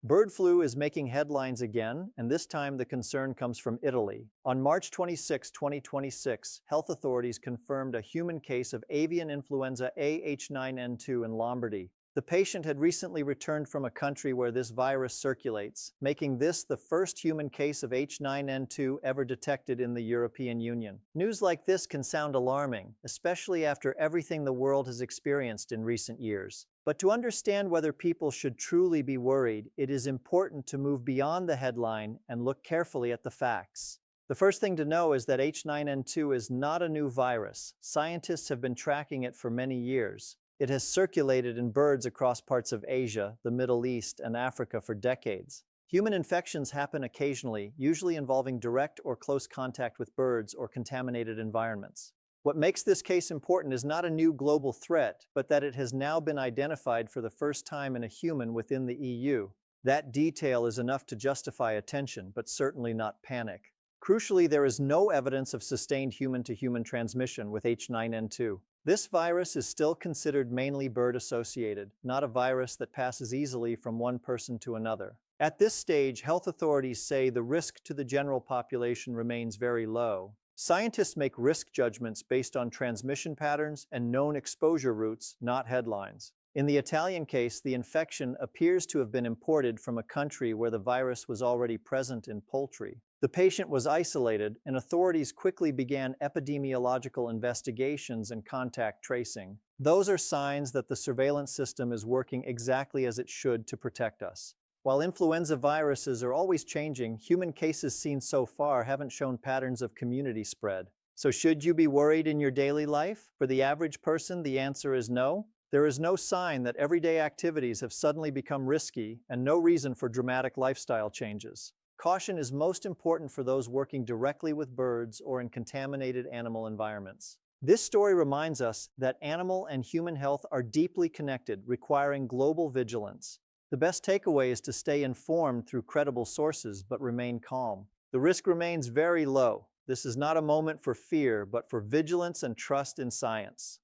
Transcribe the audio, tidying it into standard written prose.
Bird flu is making headlines again, and this time the concern comes from Italy. On March 26, 2026, health authorities confirmed a human case of avian influenza A H9N2 in Lombardy. The patient had recently returned from a country where this virus circulates, making this the first human case of H9N2 ever detected in the European Union. News like this can sound alarming, especially after everything the world has experienced in recent years. But to understand whether people should truly be worried, it is important to move beyond the headline and look carefully at the facts. The first thing to know is that H9N2 is not a new virus. Scientists have been tracking it for many years. It has circulated in birds across parts of Asia, the Middle East, and Africa for decades. Human infections happen occasionally, usually involving direct or close contact with birds or contaminated environments. What makes this case important is not a new global threat, but that it has now been identified for the first time in a human within the EU. That detail is enough to justify attention, but certainly not panic. Crucially, there is no evidence of sustained human-to-human transmission with H9N2. This virus is still considered mainly bird-associated, not a virus that passes easily from one person to another. At this stage, health authorities say the risk to the general population remains very low. Scientists make risk judgments based on transmission patterns and known exposure routes, not headlines. In the Italian case, the infection appears to have been imported from a country where the virus was already present in poultry. The patient was isolated, and authorities quickly began epidemiological investigations and contact tracing. Those are signs that the surveillance system is working exactly as it should to protect us. While influenza viruses are always changing, human cases seen so far haven't shown patterns of community spread. So should you be worried in your daily life? For the average person, the answer is no. There is no sign that everyday activities have suddenly become risky, and no reason for dramatic lifestyle changes. Caution is most important for those working directly with birds or in contaminated animal environments. This story reminds us that animal and human health are deeply connected, requiring global vigilance. The best takeaway is to stay informed through credible sources, but remain calm. The risk remains very low. This is not a moment for fear, but for vigilance and trust in science.